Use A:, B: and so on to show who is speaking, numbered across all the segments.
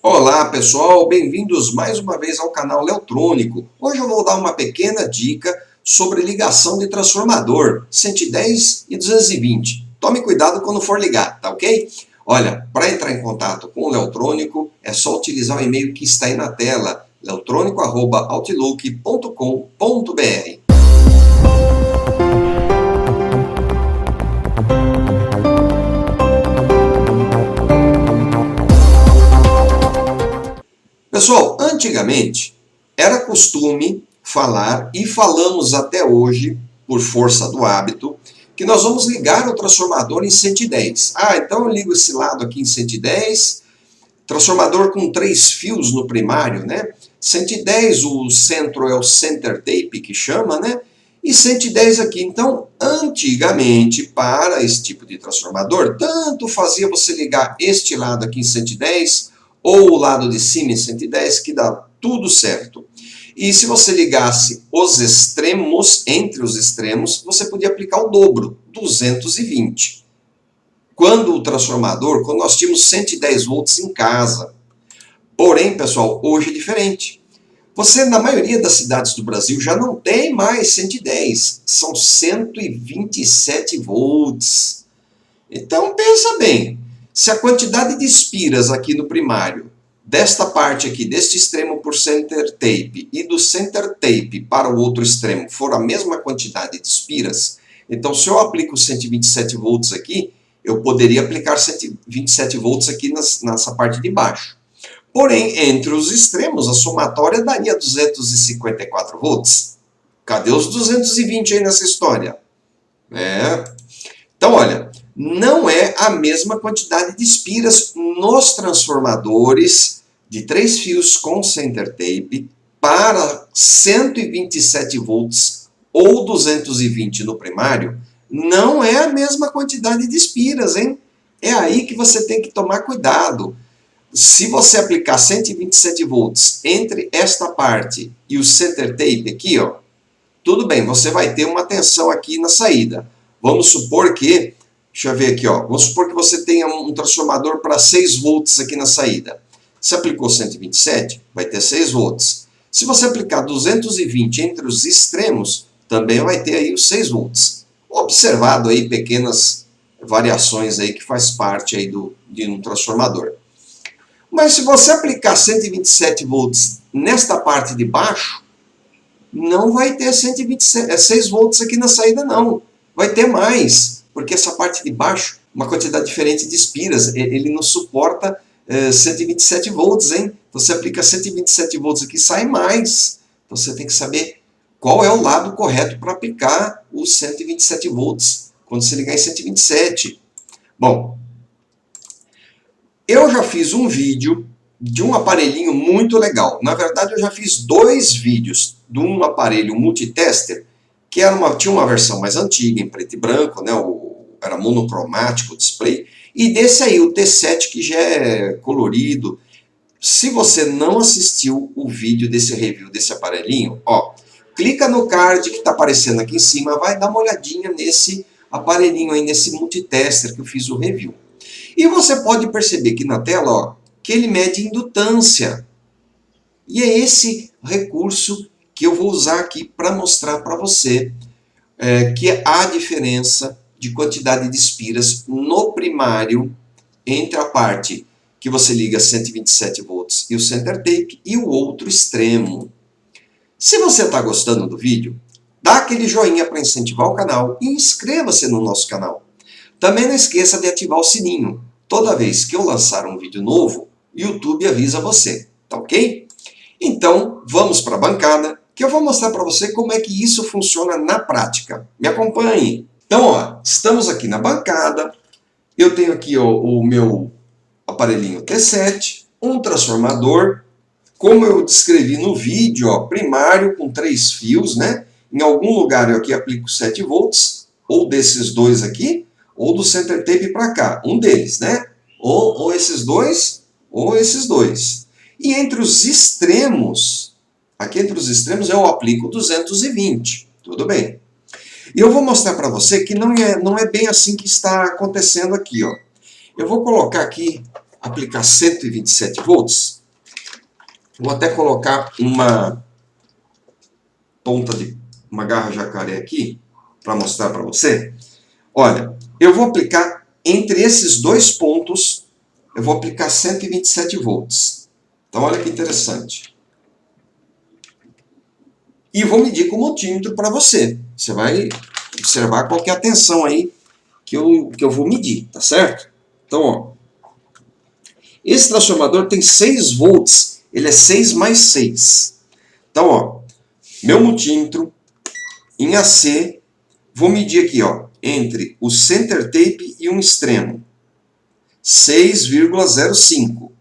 A: Olá pessoal, bem-vindos mais uma vez ao canal Leotrônico. Hoje eu vou dar uma pequena dica sobre ligação de transformador 110 e 220. Tome cuidado quando for ligar, tá ok? Olha, para entrar em contato com o Leotrônico é só utilizar o e-mail que está aí na tela, leotronico@outlook.com.br. Pessoal, antigamente era costume falar, e falamos até hoje, por força do hábito, que nós vamos ligar o transformador em 110. Ah, então eu ligo esse lado aqui em 110, transformador com 3 fios no primário, né? 110, o centro é o center tape que chama, né? E 110 aqui. Então, antigamente, para esse tipo de transformador, tanto fazia você ligar este lado aqui em 110, ou o lado de cima em 110, que dá tudo certo. E se você ligasse os extremos, entre os extremos, você podia aplicar o dobro, 220. Quando nós tínhamos 110 volts em casa. Porém, pessoal, hoje é diferente. Você, na maioria das cidades do Brasil, já não tem mais 110, são 127 volts. Então, pensa bem. Se a quantidade de espiras aqui no primário, desta parte aqui, deste extremo por center tape e do center tape para o outro extremo, for a mesma quantidade de espiras, então se eu aplico 127 volts aqui, eu poderia aplicar 127 volts aqui nessa parte de baixo. Porém, entre os extremos, a somatória daria 254 volts. Cadê os 220 aí nessa história? Então, olha, não é a mesma quantidade de espiras nos transformadores de 3 fios com center tape para 127 volts ou 220 no primário. Não é a mesma quantidade de espiras, hein? É aí que você tem que tomar cuidado. Se você aplicar 127 volts entre esta parte e o center tape aqui, ó, tudo bem, você vai ter uma tensão aqui na saída. Vamos supor que, deixa eu ver aqui, ó, vamos supor que você tenha um transformador para 6 volts aqui na saída. Se aplicou 127, vai ter 6 volts. Se você aplicar 220 entre os extremos, também vai ter aí os 6 volts. Observado aí pequenas variações aí que faz parte aí de um transformador. Mas se você aplicar 127 volts nesta parte de baixo, não vai ter 6 volts aqui na saída não. Vai ter mais, porque essa parte de baixo, uma quantidade diferente de espiras, ele não suporta 127 volts, hein? Então você aplica 127 volts aqui, sai mais. Então você tem que saber qual é o lado correto para aplicar os 127 volts, quando você ligar em 127. Bom, eu já fiz um vídeo de um aparelhinho muito legal. Na verdade, eu já fiz 2 vídeos de um aparelho multitester, que tinha uma versão mais antiga, em preto e branco, né? Era monocromático o display, e desse aí, o T7, que já é colorido. Se você não assistiu o vídeo desse review desse aparelhinho, ó, clica no card que está aparecendo aqui em cima, vai dar uma olhadinha nesse aparelhinho aí, nesse multitester que eu fiz o review. E você pode perceber que na tela, ó, que ele mede indutância. E é esse recurso que eu vou usar aqui para mostrar para você que há diferença de quantidade de espiras no primário entre a parte que você liga 127 volts e o center tape e o outro extremo. Se você está gostando do vídeo, dá aquele joinha para incentivar o canal e inscreva-se no nosso canal. Também não esqueça de ativar o sininho. Toda vez que eu lançar um vídeo novo, o YouTube avisa você, tá ok? Então, vamos para a bancada, que eu vou mostrar para você como é que isso funciona na prática. Me acompanhe. Então, ó, estamos aqui na bancada. Eu tenho aqui ó, o meu aparelhinho T7, um transformador, como eu descrevi no vídeo, ó, primário com 3 fios, né? Em algum lugar eu aqui aplico 7 volts, ou desses dois aqui, ou do center tape para cá, um deles, né? Ou esses dois, ou esses dois. E entre os extremos, aqui entre os extremos eu aplico 220, tudo bem. E eu vou mostrar para você que não é bem assim que está acontecendo aqui, ó. Eu vou colocar aqui aplicar 127 volts, vou até colocar uma ponta de uma garra jacaré aqui, para mostrar para você. Olha, eu vou aplicar entre esses dois pontos, eu vou aplicar 127 volts. Então olha que interessante. E vou medir com o multímetro para você. Você vai observar qual que é a tensão aí que eu vou medir, tá certo? Então, ó, esse transformador tem 6 volts, ele é 6 mais 6. Então, ó, meu multímetro em AC, vou medir aqui, ó, entre o center tape e um extremo, 6,05.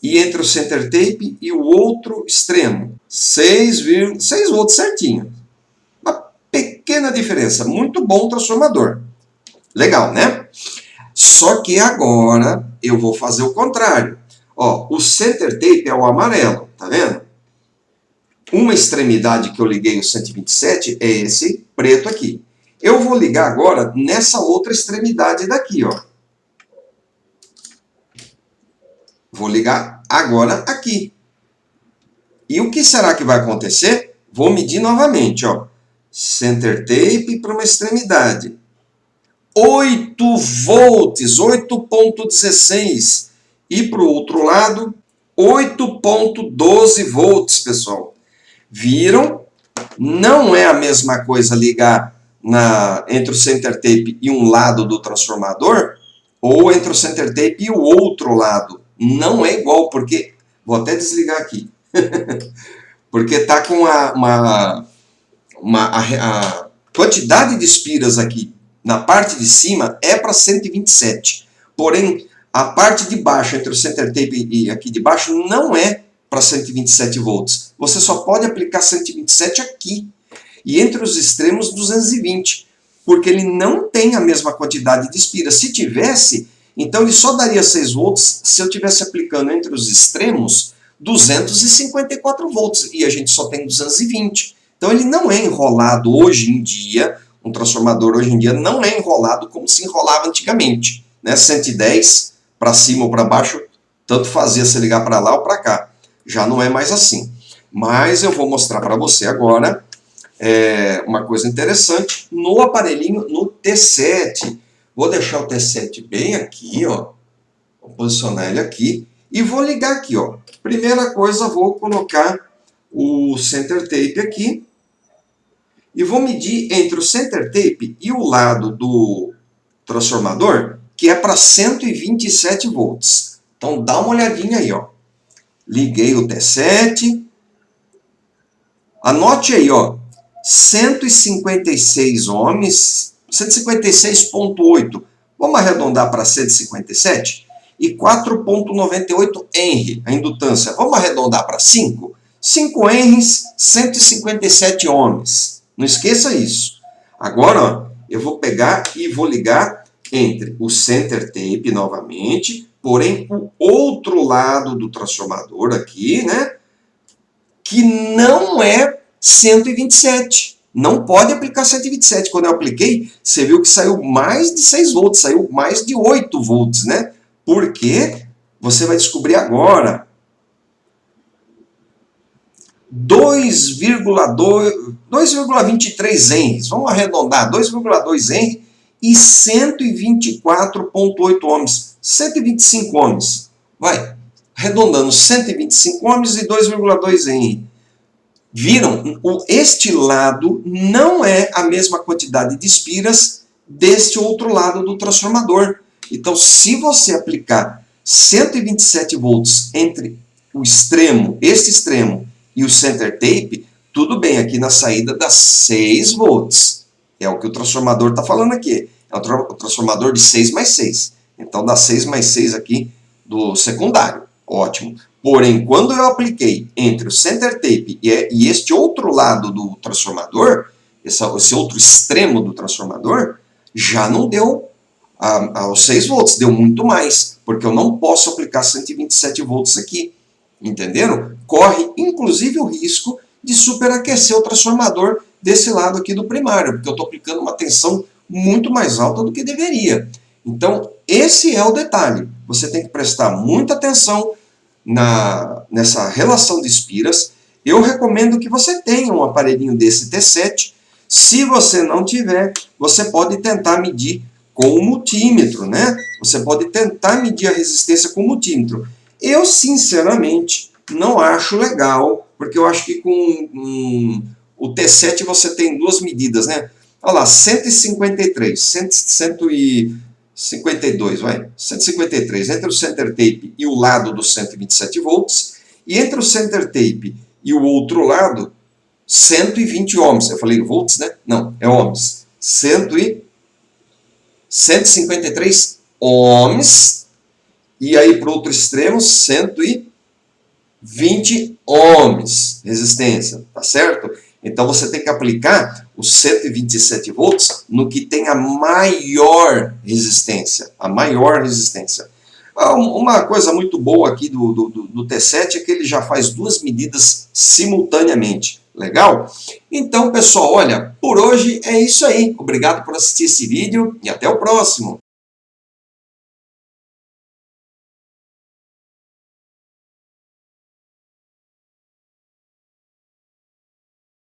A: E entre o center tape e o outro extremo, 6 volts certinho. Uma pequena diferença, muito bom transformador. Legal, né? Só que agora eu vou fazer o contrário. Ó, o center tape é o amarelo, tá vendo? Uma extremidade que eu liguei o 127 é esse preto aqui. Eu vou ligar agora nessa outra extremidade daqui, ó. Vou ligar agora aqui. E o que será que vai acontecer? Vou medir novamente, ó. Center tape para uma extremidade. 8 volts, 8,16. E para o outro lado, 8,12 volts, pessoal. Viram? Não é a mesma coisa ligar entre o center tape e um lado do transformador, ou entre o center tape e o outro lado. Não é igual, porque... Vou até desligar aqui. Porque está com a quantidade de espiras aqui na parte de cima é para 127. Porém, a parte de baixo, entre o center tape e aqui de baixo, não é para 127 volts. Você só pode aplicar 127 aqui. E entre os extremos, 220. Porque ele não tem a mesma quantidade de espiras. Se tivesse, então ele só daria 6 volts se eu estivesse aplicando entre os extremos 254 volts. E a gente só tem 220. Então ele não é enrolado hoje em dia. Um transformador hoje em dia não é enrolado como se enrolava antigamente. Né? 110 para cima ou para baixo, tanto fazia se ligar para lá ou para cá. Já não é mais assim. Mas eu vou mostrar para você agora uma coisa interessante no aparelhinho, no T7. Vou deixar o T7 bem aqui, ó. Vou posicionar ele aqui e vou ligar aqui, ó. Primeira coisa, vou colocar o center tape aqui e vou medir entre o center tape e o lado do transformador, que é para 127 volts. Então dá uma olhadinha aí, ó. Liguei o T7. Anote aí, ó. 156 ohms, 156,8. Vamos arredondar para 157? E 4,98 Henry, a indutância. Vamos arredondar para 5? 5 Henrys, 157 ohms. Não esqueça isso. Agora, ó, eu vou pegar e vou ligar entre o center tape novamente, porém o outro lado do transformador aqui, né? Que não é 127. Não pode aplicar 127. Quando eu apliquei, você viu que saiu mais de 6 volts, saiu mais de 8 volts, né? Por quê? Você vai descobrir agora. 2,23 Henrys. Vamos arredondar. 2,2 Henry e 124,8 ohms. 125 ohms. Vai. Arredondando 125 ohms e 2,2 Henry. Viram? Este lado não é a mesma quantidade de espiras deste outro lado do transformador. Então, se você aplicar 127 volts entre o extremo, este extremo, e o center tape, tudo bem, aqui na saída dá 6 volts. É o que o transformador está falando aqui. É o transformador de 6 mais 6. Então dá 6 mais 6 aqui do secundário. Ótimo. Porém, quando eu apliquei entre o center tape e este outro lado do transformador, esse outro extremo do transformador, já não deu aos 6 volts, deu muito mais, porque eu não posso aplicar 127 volts aqui. Entenderam? Corre, inclusive, o risco de superaquecer o transformador desse lado aqui do primário, porque eu estou aplicando uma tensão muito mais alta do que deveria. Então, esse é o detalhe. Você tem que prestar muita atenção nessa relação de espiras. Eu recomendo que você tenha um aparelhinho desse T7. Se você não tiver, você pode tentar medir com o multímetro, né? Você pode tentar medir a resistência com o multímetro. Eu, sinceramente, não acho legal, porque eu acho que com o T7 você tem duas medidas, né? Olha lá, 153, 152, vai, 153, entre o center tape e o lado dos 127 volts, e entre o center tape e o outro lado, 120 ohms. Eu falei volts, né? Não, é ohms. 153 ohms, e aí para o outro extremo, 120 ohms, resistência, tá certo? Então você tem que aplicar os 127 volts no que tem a maior resistência, Uma coisa muito boa aqui do T7 é que ele já faz duas medidas simultaneamente. Legal? Então, pessoal, olha, por hoje é isso aí. Obrigado por assistir esse vídeo e até o próximo.